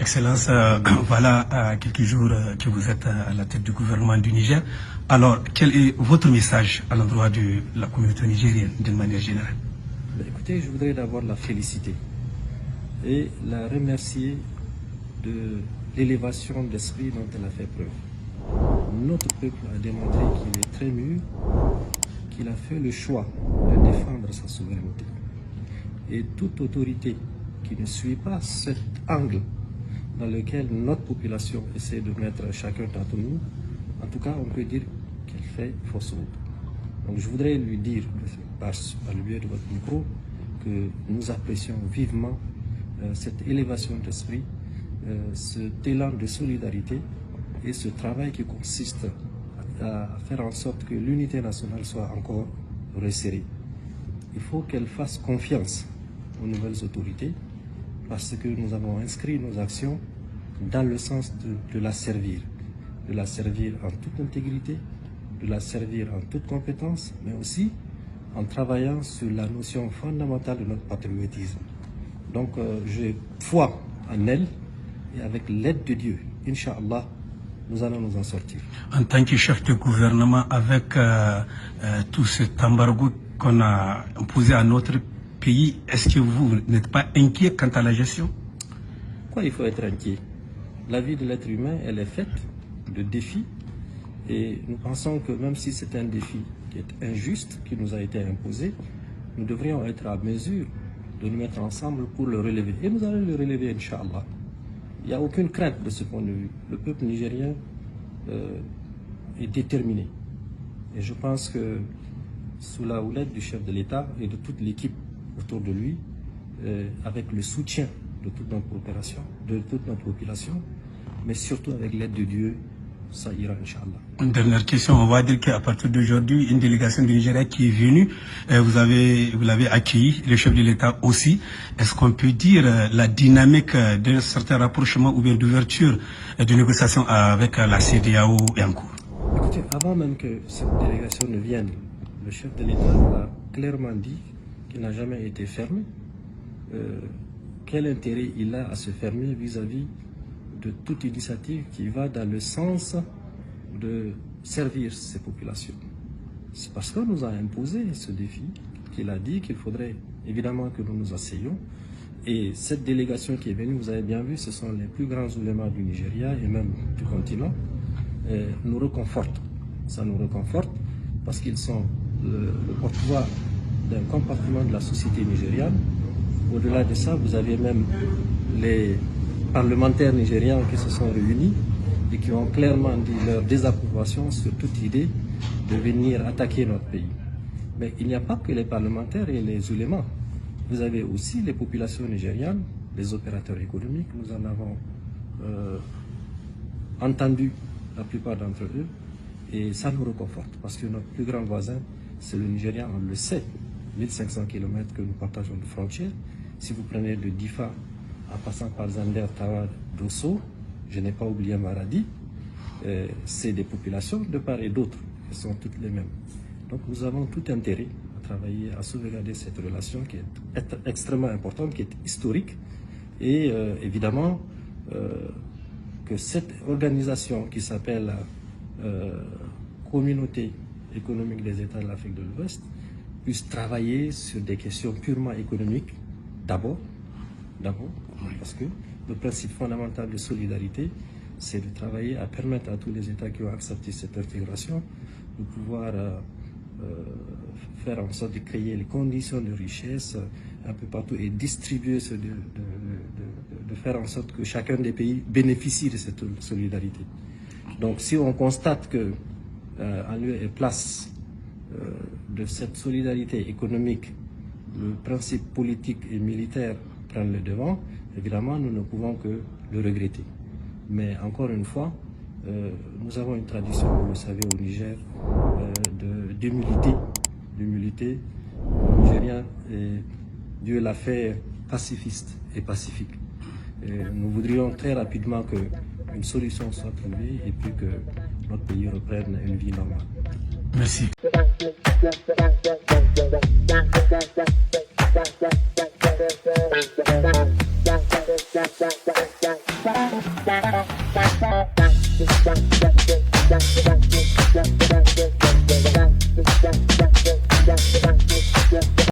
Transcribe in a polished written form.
Excellence, voilà quelques jours que vous êtes à la tête du gouvernement du Niger. Alors, quel est votre message à l'endroit de la communauté nigérienne d'une manière générale? Écoutez, je voudrais d'abord la féliciter et la remercier de l'élévation d'esprit dont elle a fait preuve. Notre peuple a démontré qu'il est très mûr, qu'il a fait le choix de défendre sa souveraineté. Et toute autorité qui ne suit pas cet angle dans lequel notre population essaie de mettre chacun d'entre nous, en tout cas, on peut dire qu'elle fait fausse route. Donc je voudrais lui dire, par le biais de votre micro, que nous apprécions vivement cette élévation d'esprit, cet élan de solidarité et ce travail qui consiste à faire en sorte que l'unité nationale soit encore resserrée. Il faut qu'elle fasse confiance aux nouvelles autorités parce que nous avons inscrit nos actions dans le sens de la servir en toute intégrité, de la servir en toute compétence, mais aussi en travaillant sur la notion fondamentale de notre patriotisme. Donc j'ai foi en elle et avec l'aide de Dieu, Inch'Allah, nous allons nous en sortir. En tant que chef de gouvernement, avec tout cet embargo qu'on a imposé à notre pays, est-ce que vous n'êtes pas inquiet quant à la gestion? Pourquoi il faut être inquiet? La vie de l'être humain, elle est faite de défis et nous pensons que même si c'est un défi qui est injuste, qui nous a été imposé, nous devrions être à mesure de nous mettre ensemble pour le relever. Et nous allons le relever, Inch'Allah. Il n'y a aucune crainte de ce point de vue. Le peuple nigérien est déterminé. Et je pense que sous la houlette du chef de l'État et de toute l'équipe autour de lui, avec le soutien de toute notre opération, de toute notre population, mais surtout avec l'aide de Dieu, ça ira, Inch'Allah. Une dernière question, on va dire qu'à partir d'aujourd'hui, une délégation du Nigeria qui est venue, vous l'avez accueilli, le chef de l'État aussi. Est-ce qu'on peut dire la dynamique d'un certain rapprochement ou bien d'ouverture de négociation avec la CEDEAO est en cours? Écoutez, avant même que cette délégation ne vienne, le chef de l'État a clairement dit qu'il n'a jamais été fermé. Quel intérêt il a à se fermer vis-à-vis de toute initiative qui va dans le sens de servir ces populations? C'est parce qu'on nous a imposé ce défi qu'il a dit qu'il faudrait évidemment que nous nous asseyions. Et cette délégation qui est venue, vous avez bien vu, ce sont les plus grands oulémas du Nigeria et même du continent, nous reconforte. Ça nous reconforte parce qu'ils sont le porte-voix d'un compartiment de la société nigériane. Au-delà de ça, vous avez même les parlementaires nigérians qui se sont réunis et qui ont clairement dit leur désapprobation sur toute idée de venir attaquer notre pays. Mais il n'y a pas que les parlementaires et les oulémas. Vous avez aussi les populations nigérianes, les opérateurs économiques. Nous en avons entendu la plupart d'entre eux et ça nous reconforte parce que notre plus grand voisin, c'est le Nigeria, on le sait, 1500 km que nous partageons de frontières. Si vous prenez de Difa en passant par Zander, Tawa, Dosso, je n'ai pas oublié Maradi, c'est des populations de part et d'autre, elles sont toutes les mêmes. Donc nous avons tout intérêt à travailler, à sauvegarder cette relation qui est extrêmement importante, qui est historique, et évidemment que cette organisation qui s'appelle Communauté économique des États de l'Afrique de l'Ouest puisse travailler sur des questions purement économiques, d'abord, parce que le principe fondamental de solidarité, c'est de travailler à permettre à tous les États qui ont accepté cette intégration de pouvoir faire en sorte de créer les conditions de richesse un peu partout et distribuer, de faire en sorte que chacun des pays bénéficie de cette solidarité. Donc si on constate que en lieu et place de cette solidarité économique, le principe politique et militaire prennent le devant, évidemment, nous ne pouvons que le regretter. Mais encore une fois, nous avons une tradition, vous le savez, au Niger, d'humilité. L'humilité, le Nigérien, Dieu l'a fait pacifiste et pacifique. Et nous voudrions très rapidement qu'une solution soit trouvée et puis que notre pays reprenne une vie normale. Merci. Thank you.